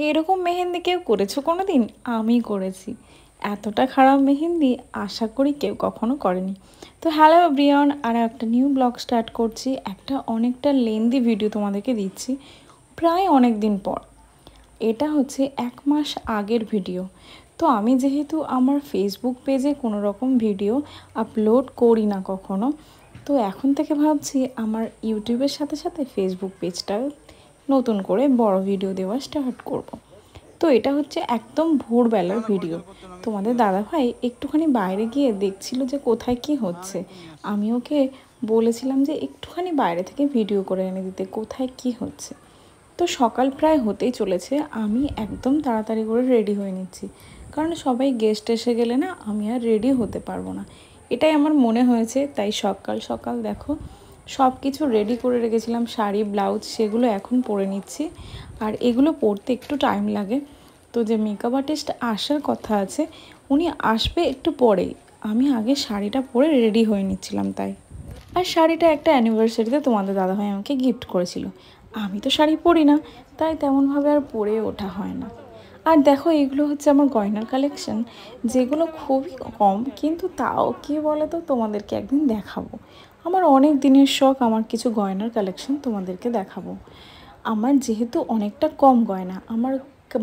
এরকম মেহেন্দি কেউ করেছো কোনো দিন? আমি করেছি। এতটা খারাপ মেহেন্দি আশা করি কেউ কখনো করেনি। তো হ্যালো এভরিওয়ান, আর একটা নিউ ব্লগ স্টার্ট করছি। একটা অনেকটা লেন্দি ভিডিও তোমাদেরকে দিচ্ছি, প্রায় অনেক দিন পর। এটা হচ্ছে 1 মাস আগের ভিডিও। তো আমি যেহেতু আমার ফেসবুক পেজে কোনো রকম ভিডিও আপলোড করি না কখনো, তো এখন থেকে ভাবছি আমার ইউটিউবের সাথে সাথে ফেসবুক পেজটাও নতুন করে বড় ভিডিও দেওয়া স্টার্ট করব। তো এটা হচ্ছে একদম ভোরবেলার ভিডিও। তোমাদের দাদাভাই একটুখানি বাইরে গিয়ে দেখছিল যে কোথায় কি হচ্ছে। আমি ওকে বলেছিলাম যে একটুখানি বাইরে থেকে ভিডিও করে এনে দিতে, কোথায় কি হচ্ছে। তো সকাল প্রায় হতেই চলেছে, আমি একদম তাড়াতাড়ি করে রেডি হয়ে নিচ্ছি, কারণ সবাই গেস্ট এসে গেলে না আমি আর রেডি হতে পারবো না, এটাই আমার মনে হয়েছে। তাই সকাল সকাল দেখো সব কিছু রেডি করে রেখেছিলাম, শাড়ি ব্লাউজ সেগুলো এখন পরে নিচ্ছি। আর এগুলো পরতে একটু টাইম লাগে। তো যে মেকআপ আর্টিস্ট আসার কথা আছে উনি আসবে একটু পরেই, আমি আগে শাড়িটা পরে রেডি হয়ে নিচ্ছিলাম তাই। আর শাড়িটা একটা অ্যানিভার্সারিতে তোমাদের দাদাভাই আমাকে গিফট করেছিল। আমি তো শাড়ি পরি না, তাই তেমনভাবে আর পরে ওঠা হয় না। আর দেখো এগুলো হচ্ছে আমার গয়নার কালেকশন, যেগুলো খুবই কম, কিন্তু তাও কি বলে তো তোমাদেরকে একদিন দেখাবো। আমার অনেক দিনের শখ আমার কিছু গয়নার কালেকশন তোমাদেরকে দেখাবো। আমার যেহেতু অনেকটা কম গয়না, আমার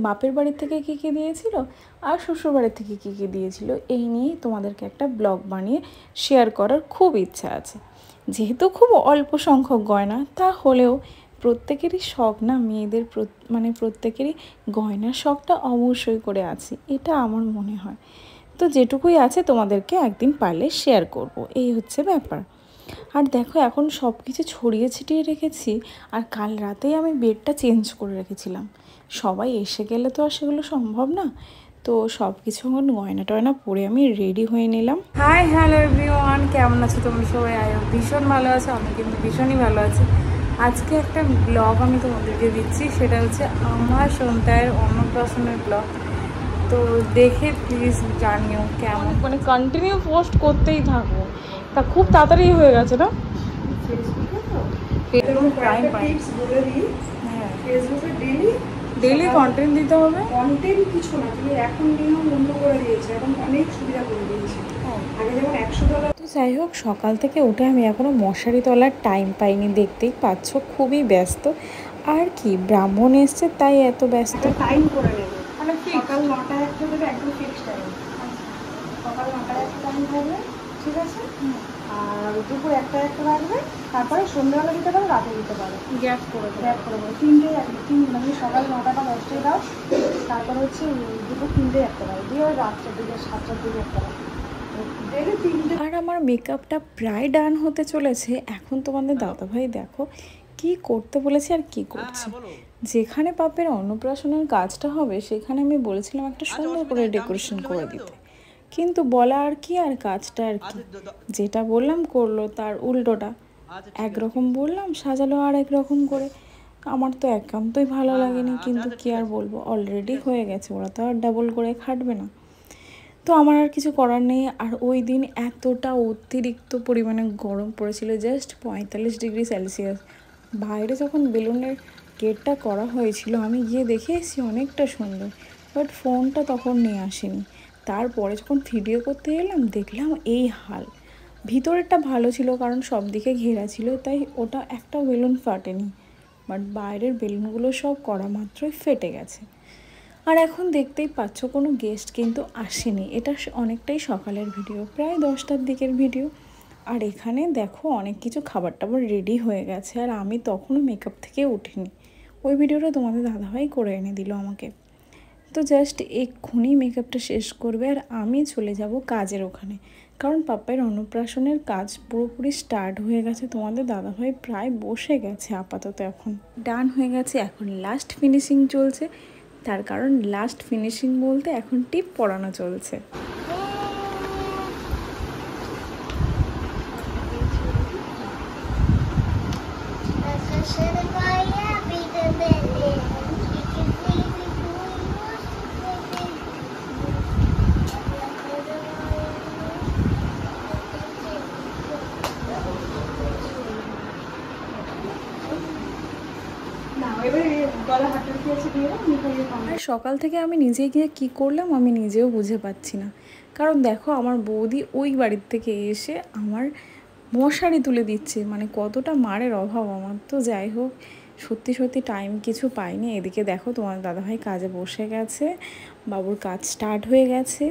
বাপের বাড়ি থেকে কী কী দিয়েছিল আর শ্বশুর বাড়ি থেকে কী কী দিয়েছিল এই নিয়েই তোমাদেরকে একটা ব্লগ বানিয়ে শেয়ার করার খুব ইচ্ছা আছে। যেহেতু খুব অল্প সংখ্যক গয়না, তা হলেও প্রত্যেকেরই শখ না, মেয়েদের মানে প্রত্যেকেরই গয়নার শখটা অবশ্যই করে আছে, এটা আমার মনে হয়। তো যেটুকুই আছে তোমাদেরকে একদিন পারলে শেয়ার করব, এই হচ্ছে ব্যাপার। আর দেখো এখন সব কিছু ছড়িয়ে ছিটিয়ে রেখেছি, আর কাল রাতেই আমি বেডটা চেঞ্জ করে রেখেছিলাম। সবাই এসে গেলে তো আর সেগুলো সম্ভব না। তো সব কিছু এখন গয়না টয়না পরে আমি রেডি হয়ে নিলাম। হাই হ্যালো এভরিওয়ান, কেমন আছো তোমরা সবাই? ভীষণ ভালো আছো, আমি কিন্তু ভীষণই ভালো আছি। আজকে একটা ব্লগ আমি তোমাদেরকে দিচ্ছি, সেটা হচ্ছে আমার সন্তানের অন্নপ্রাশনের ব্লগ। তো দেখে প্লিজ জানিও কেমন, মানে কন্টিনিউ পোস্ট করতেই থাকবো। তা খুব তাড়াতাড়ি হয়ে গেছে না? ডেইলি কন্টেন্ট দিতে হবে। কন্টেন্ট কিছু না, তুমি এখন নিয়ম বন্ধ করে দিয়েছে, এখন অনেক সুবিধা করে দিয়েছে। আগে যেমন $100। তো যাই হোক, সকাল থেকে উঠে আমি এখনও মশারি তোলার টাইম পাইনি, দেখতেই পাচ্ছ খুবই ব্যস্ত। আর কি ব্রাহ্মণ এসছে তাই এত ব্যস্ত। টাইম করে নেবে, মানে সকাল 9টায় একটা দেবে, একদম ফিক্সড টাইম। সকাল 9টায় একটা টাইম থাকবে, ঠিক আছে? আর দুপুর 1টায় একটা রাখবে, তারপরে সন্ধ্যাবেলা দিতে পারো, রাতে দিতে পারো, গ্যাপ করে দেবো। 3টেই রাখবে, মানে সকাল 9টা বা 10টায় দাও, তারপরে হচ্ছে দুপুর 3টেই একটা রাখবে, দিয়ে রাত্রের দিকে 7টার দিকে একটা রাখবে। আর আমার মেকআপটা প্রায় ডান হতে চলেছে। এখন তোমাদের দাদাভাই দেখো কি করতে বলেছে আর কি করছে। যেখানে পাপের অন্নপ্রাশনের কাজটা হবে সেখানে আমি বলেছিলাম একটা সুন্দর করে ডেকোরেশন করে দিতে, কিন্তু বলা আর কি আর কাজটা আর কি, যেটা বললাম করলো তার উল্টোটা। একরকম বললাম সাজালো আর একরকম করে। আমার তো একান্তই ভালো লাগেনি, কিন্তু কি আর বলবো, অলরেডি হয়ে গেছে, ওরা তো আর ডাবল করে খাটবে না। তো আমার আর কিছু করার নেই। আর ওই দিন এতটা অতিরিক্ত পরিমাণে গরম পড়েছিল, জাস্ট 45°C। বাইরে যখন বেলুনের গেটটা করা হয়েছিল আমি গিয়ে দেখে এসেছি অনেকটা সুন্দর, বাট ফোনটা তখন নিয়ে আসিনি। তারপরে যখন ভিডিও করতে এলাম দেখলাম এই হাল। ভিতরেরটা ভালো ছিল কারণ সব দিকে ঘেরা ছিল, তাই ওটা একটা বেলুন ফাটেনি, বাট বাইরের বেলুনগুলো সব করা মাত্রই ফেটে গেছে। আর এখন দেখতেই পাচ্ছ কোনো গেস্ট কিন্তু আসেনি। এটা অনেকটাই সকালের ভিডিও, প্রায় 10টার দিকের ভিডিও। আর এখানে দেখো অনেক কিছু খাবার টাবার রেডি হয়ে গেছে, আর আমি তখনও মেকআপ থেকে উঠিনি। ওই ভিডিওটা তোমাদের দাদাভাই করে এনে দিল আমাকে। তো জাস্ট এক্ষুনি মেকআপটা শেষ করবে আর আমি চলে যাব কাজের ওখানে, কারণ পাপ্পার অন্নপ্রাশনের কাজ পুরোপুরি স্টার্ট হয়ে গেছে। তোমাদের দাদাভাই প্রায় বসে গেছে, আপাতত এখন ডান হয়ে গেছে, এখন লাস্ট ফিনিশিং চলছে। তার কারণ লাস্ট ফিনিশিং বলতে এখন টিপ পরানো চলছে। আর সকাল থেকে আমি নিজে গিয়ে কি করলাম আমি নিজেও বুঝে পাচ্ছি না। কারণ দেখো আমার বৌদি ওই বাড়ির থেকে এসে আমার মশারি তুলে দিচ্ছে, মানে কতটা মারের অভাব আমার। তো যাই হোক, সত্যি সত্যি টাইম কিছু পাইনি। এদিকে দেখো তোমার দাদাভাই কাজে বসে গেছে, বাবুর কাজ স্টার্ট হয়ে গেছে।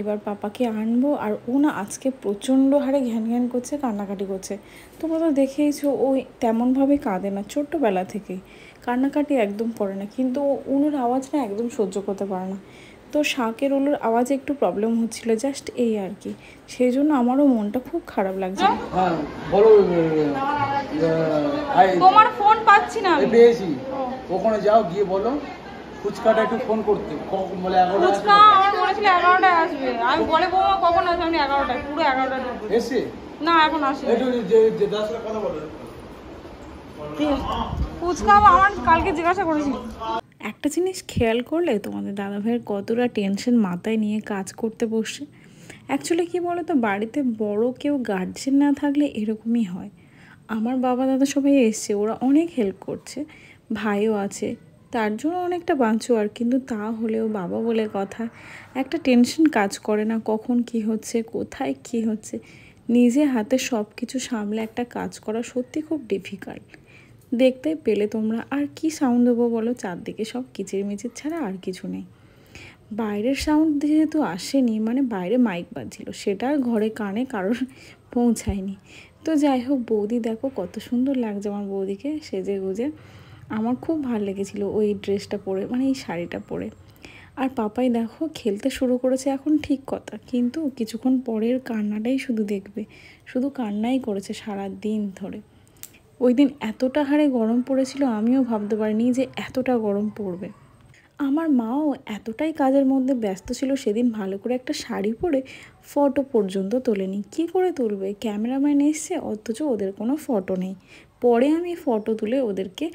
এবার পাপাকে আনবো, আর ও না আজকে প্রচণ্ড হারে ঘ্যান ঘ্যান করছে, কান্নাকাটি করছে। তোমরা তো দেখেইছো, ওই তেমনভাবে কাঁদে না, ছোট্টবেলা থেকেই কান্নাকাটি একদম করে না, কিন্তু ও উনুর আওয়াজ না একদম সহ্য করতে পারে না। তো শাকের উলুর আওয়াজে একটু প্রবলেম হচ্ছিল, জাস্ট এই আর কি। সেই জন্য আমারও মনটা খুব খারাপ লাগছে। হ্যাঁ বলো। তোমার ফোন পাচ্ছি না আমি। পেয়েছি, ওখানে যাও, গিয়ে বলো ফুচকাটা একটু ফোন করতে, বলে 11টা ফুচকা আমার বলেছিল 11টায় আসবে। আমি বলে বৌমা কখন আসবে, আমি 11টায়, পুরো 11টায় ঢুকবো। এসে না এখন আসে একটু যে 10 টাকা কথা বলো। ফুচকা আমার কালকে জিজ্ঞাসা করেছি। একটা জিনিস খেয়াল করলে তোমাদের দাদাভাইয়ের কতটা টেনশন মাথায় নিয়ে কাজ করতে বসে। অ্যাকচুয়ালি কী বলো তো, বাড়িতে বড় কেউ গার্জেন না থাকলে এরকমই হয়। আমার বাবা দাদা সবাই এসছে, ওরা অনেক হেল্প করছে, ভাইও আছে, তার জন্য অনেকটা বাঁচো। আর কিন্তু তা হলেও বাবা বলে কথা, একটা টেনশন কাজ করে না, কখন কি হচ্ছে, কোথায় কি হচ্ছে। নিজে হাতে সব কিছু সামলে একটা কাজ করা সত্যি খুব ডিফিকাল্ট। দেখতে পেলে তোমরা, আর কি সাউন্ড দেবো বলো, চারদিকে সব কিচিরমিচির ছাড়া আর কিছু নেই। বাইরের সাউন্ড যেহেতু আসেনি, মানে বাইরে মাইক বাজছিল, সেটা আর ঘরে কানে কারোর পৌঁছায়নি। তো যাই হোক, বৌদি দেখো কত সুন্দর লাগছে আমার বৌদিকে সেজে গুজে। আমার খুব ভালো লেগেছিলো ওই ড্রেসটা পরে, মানে এই শাড়িটা পরে। আর পাপাই দেখো খেলতে শুরু করেছে এখন, ঠিক কথা, কিন্তু কিছুক্ষণ পরের কান্নাটাই শুধু দেখবে, শুধু কান্নাই করেছে সারা দিন ধরে। ওই দিন এতটা হারে গরম পড়েছিল, আমিও ভাবতে পারিনি যে এতটা গরম পড়বে। আমার মাও এতটাই কাজের মধ্যে ব্যস্ত ছিল সেদিন, ভালো করে একটা শাড়ি পরে ফটো পর্যন্ত তোলেনি। কি করে তুলবে, ক্যামেরাম্যান এসছে অথচ ওদের কোনো ফটো নেই। পরে আমি ফটো তুলে ওদেরকে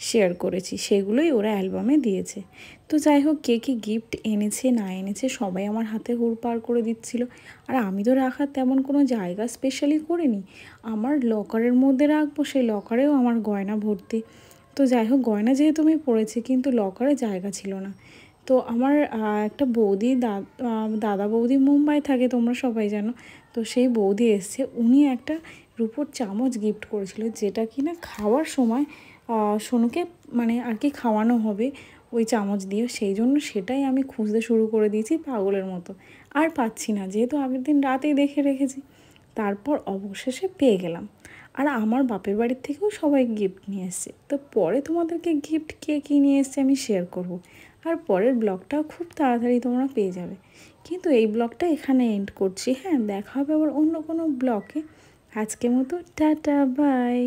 শেয়ার করেছি, সেগুলোই ওরা অ্যালবামে দিয়েছে। তো যাই হোক, কে কী গিফট এনেছে না এনেছে সবাই আমার হাতে হুড়পাড় করে দিচ্ছিল। আর আমি তো রাখার তেমন কোনো জায়গা স্পেশালি করিনি, আমার লকারের মধ্যে রাখবো, সেই লকারেও আমার গয়না ভর্তি। তো যাই হোক, গয়না যেহেতু আমি পরেছি, কিন্তু লকারে জায়গা ছিল না। তো আমার একটা বৌদি, দাদা বৌদি মুম্বাই থাকে, তোমরা সবাই জানো। তো সেই বৌদি এসছে, উনি একটা রূপোর চামচ গিফট করেছিল, যেটা কি না খাওয়ার সময় সোনুকে মানে আর কি খাওয়ানো হবে ওই চামচ দিয়ে। সেই জন্য সেটাই আমি খুঁজতে শুরু করে দিয়েছি পাগলের মতো। আর পাচ্ছি না, যেহেতু আগের দিন রাতেই দেখে রেখেছি। তারপর অবশেষে পেয়ে গেলাম। আর আমার বাপের বাড়ির থেকেও সবাই গিফট নিয়ে এসছে। তো পরে তোমাদেরকে গিফট কে কী নিয়ে এসছে আমি শেয়ার করব। আর পরের ব্লগটাও খুব তাড়াতাড়ি তোমরা পেয়ে যাবে। কিন্তু এই ব্লগটা এখানে এন্ড করছি। হ্যাঁ, দেখা হবে আবার অন্য কোনো ব্লগে। আজকের মতো টাটা, বাই।